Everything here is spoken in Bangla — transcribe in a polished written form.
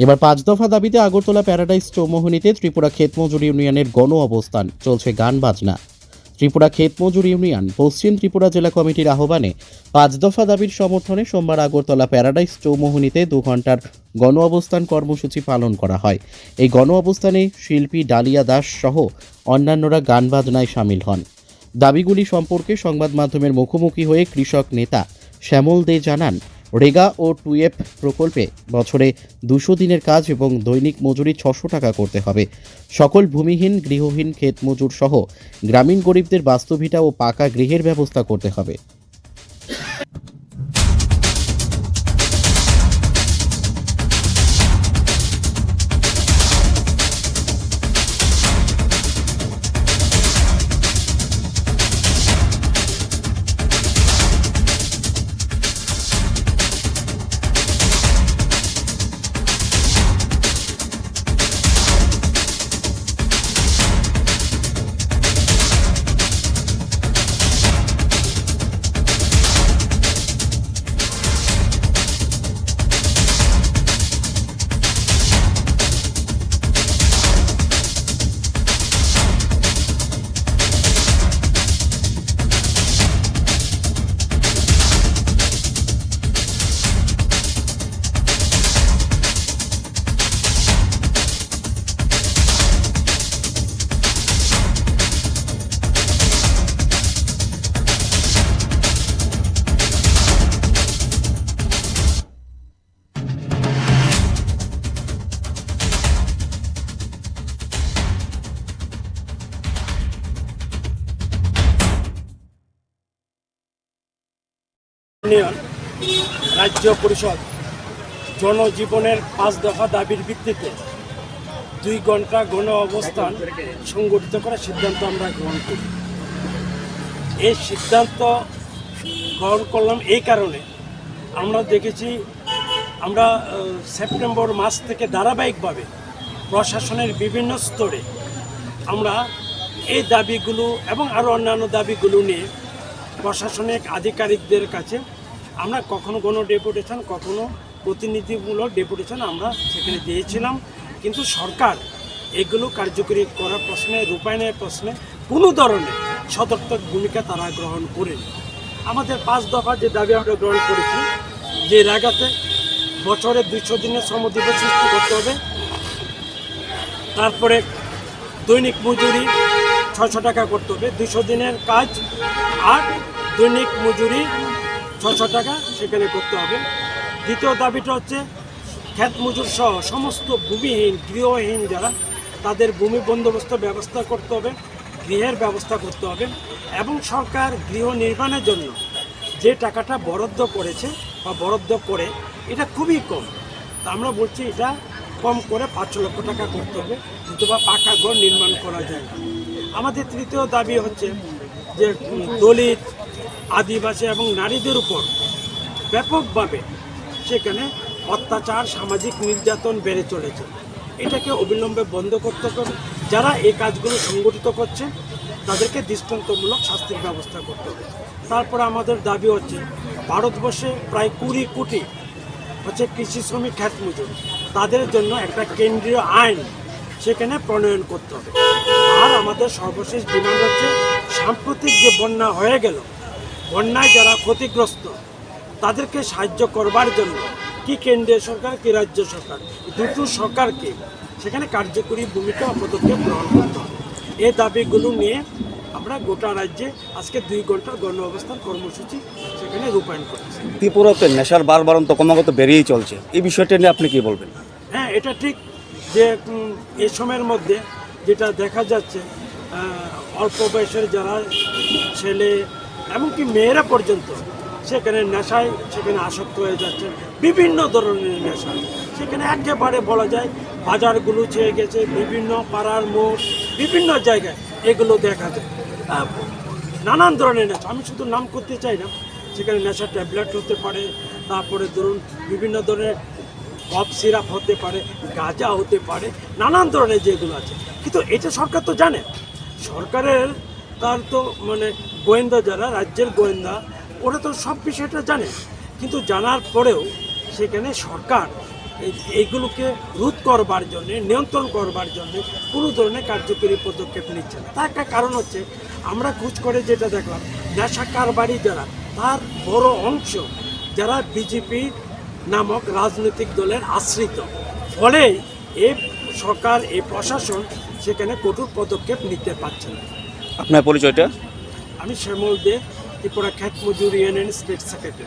এবার 5 দফা দাবিতে আগরতলা প্যারাডাইস চৌমোহনীতে ত্রিপুরা ক্ষেতমজুর ইউনিয়নের গণ অবস্থান, চলছে গান বাজনা। ত্রিপুরা ক্ষেতমজুর ইউনিয়ন পশ্চিম ত্রিপুরা জেলা কমিটির আহ্বানে 5 দফা দাবির সমর্থনে সোমবার আগরতলা প্যারাডাইস চৌমোহনীতে 2 ঘন্টার গণ অবস্থান কর্মসূচি পালন করা হয়। এই গণ অবস্থানে শিল্পী ডালিয়া দাস সহ অন্যান্যরা গান বাজনায় সামিল হন। দাবিগুলি সম্পর্কে সংবাদ মাধ্যমের মুখোমুখি হয়ে কৃষক নেতা শ্যামল দে জানান, রেগা ও 2F প্রকল্পে বছরে 200 দিনের কাজ এবং দৈনিক মজুরি 600 টাকা করতে হবে। সকল ভূমিহীন, গৃহহীন, ক্ষেত মজুর সহ গ্রামীণ গরিবদের বাস্তবিটা ও পাকা গৃহের ব্যবস্থা করতে হবে। ইউনিয়ন রাজ্য পরিষদ জনজীবনের 5 দফা দাবির ভিত্তিতে 2 ঘন্টা গণ অবস্থান সংগঠিত করার সিদ্ধান্ত আমরা গ্রহণ করি। এই সিদ্ধান্ত গ্রহণ করলাম এই কারণে, আমরা দেখেছি আমরা সেপ্টেম্বর মাস থেকে ধারাবাহিকভাবে প্রশাসনের বিভিন্ন স্তরে আমরা এই দাবিগুলো এবং আরও অন্যান্য দাবিগুলো নিয়ে প্রশাসনিক আধিকারিকদের কাছে আমরা কখনো কোনো ডেপুটেশন, কখনো প্রতিনিধিমূলক ডেপুটেশন আমরা সেখানে দিয়েছিলাম, কিন্তু সরকার এগুলো কার্যকরী করার প্রশ্নে, রূপায়ণের প্রশ্নে কোনো ধরনের সদর্থক ভূমিকা তারা গ্রহণ করেনি। আমাদের 5 দফা যে দাবি আমরা গ্রহণ করেছি, যে জায়গাতে বছরে 200 দিনের শ্রমদিবস সৃষ্টি করতে হবে, তারপরে দৈনিক মজুরি 600 টাকা করতে হবে, 200 দিনের কাজ আর দৈনিক মজুরি 600 টাকা সেখানে করতে হবে। দ্বিতীয় দাবিটা হচ্ছে ক্ষেত মজুর সহ সমস্ত ভূমিহীন, গৃহহীন যারা, তাদের ভূমি বন্দোবস্ত ব্যবস্থা করতে হবে, গৃহের ব্যবস্থা করতে হবে এবং সরকার গৃহ নির্মাণের জন্য যে টাকাটা বরাদ্দ করেছে বা বরাদ্দ করে এটা খুবই কম। তা আমরা বলছি এটা কম করে 5 লক্ষ টাকা করতে হবে, নতুবা পাকা ঘর নির্মাণ করা যায় না। আমাদের তৃতীয় দাবি হচ্ছে যে দলিত, আদিবাসী এবং নারীদের উপর ব্যাপকভাবে সেখানে অত্যাচার, সামাজিক নির্যাতন বেড়ে চলেছে। এটাকে অবিলম্বে বন্ধ করতে হবে। যারা এই কাজগুলো সংগঠিত করছে তাদেরকে দৃষ্টান্তমূলক শাস্তির ব্যবস্থা করতে হবে। তারপরে আমাদের দাবি হচ্ছে ভারতবর্ষে প্রায় 20 কোটি হচ্ছে কৃষি শ্রমিক, ক্ষেত মজুর, তাদের জন্য একটা কেন্দ্রীয় আইন সেখানে প্রণয়ন করতে হবে। আর আমাদের সর্বশেষ ডিমান্ড হচ্ছে সাম্প্রতিক যে বন্যা হয়ে গেল, বন্যায় যারা ক্ষতিগ্রস্ত তাদেরকে সাহায্য করবার জন্য কি কেন্দ্রীয় সরকার কি রাজ্য সরকার, দুটো সরকারকে সেখানে কার্যকরী ভূমিকা পদক্ষেপ গ্রহণ করতে হবে। এই দাবিগুলো নিয়ে আমরা গোটা রাজ্যে আজকে 2 ঘন্টার গণ অবস্থান কর্মসূচি সেখানে রূপায়ণ করেছি। ত্রিপুরাতে নেশার বারবারন্ত ক্রমাগত বেড়েই চলছে, এই বিষয়টা নিয়ে আপনি কি বলবেন? হ্যাঁ, এটা ঠিক যে এই সময়ের মধ্যে যেটা দেখা যাচ্ছে অল্প বয়সের যারা ছেলে এমনকি মেয়েরা পর্যন্ত সেখানে নেশায় সেখানে আসক্ত হয়ে যাচ্ছে, বিভিন্ন ধরনের নেশা সেখানে একেবারে বলা যায় বাজারগুলো ছেয়ে গেছে, বিভিন্ন পাড়ার মোড়, বিভিন্ন জায়গায় এগুলো দেখা যায়। নানান ধরনের নেশা, আমি শুধু নাম করতে চাই না, সেখানে নেশা ট্যাবলেট হতে পারে, তারপরে ধরুন বিভিন্ন ধরনের কফ সিরাপ হতে পারে, গাঁজা হতে পারে, নানান ধরনের যেগুলো আছে। কিন্তু এটা সরকার তো জানে, সরকারের তার তো মানে গোয়েন্দা যারা, রাজ্যের গোয়েন্দা, ওরা তো সব বিষয়টা জানে, কিন্তু জানার পরেও সেখানে সরকার এইগুলোকে রোধ করবার জন্য, নিয়ন্ত্রণ করবার জন্য কোনো ধরনের কার্যকরী পদক্ষেপ নিচ্ছে না। তার একটা কারণ হচ্ছে, আমরা খোঁজ করে যেটা দেখলাম, নেশা কারবারি যারা, তার বড় অংশ যারা বিজেপি নামক রাজনৈতিক দলের আশ্রিত। ফলে এই সরকার, এই প্রশাসন সেখানে কঠোর পদক্ষেপ নিতে পারছে না। আপনার পরিচয়টা? আমি শ্যামল দে, ত্রিপুরা ক্ষেত মজুর ইউনিয়ন স্টেট সেক্রেটারি।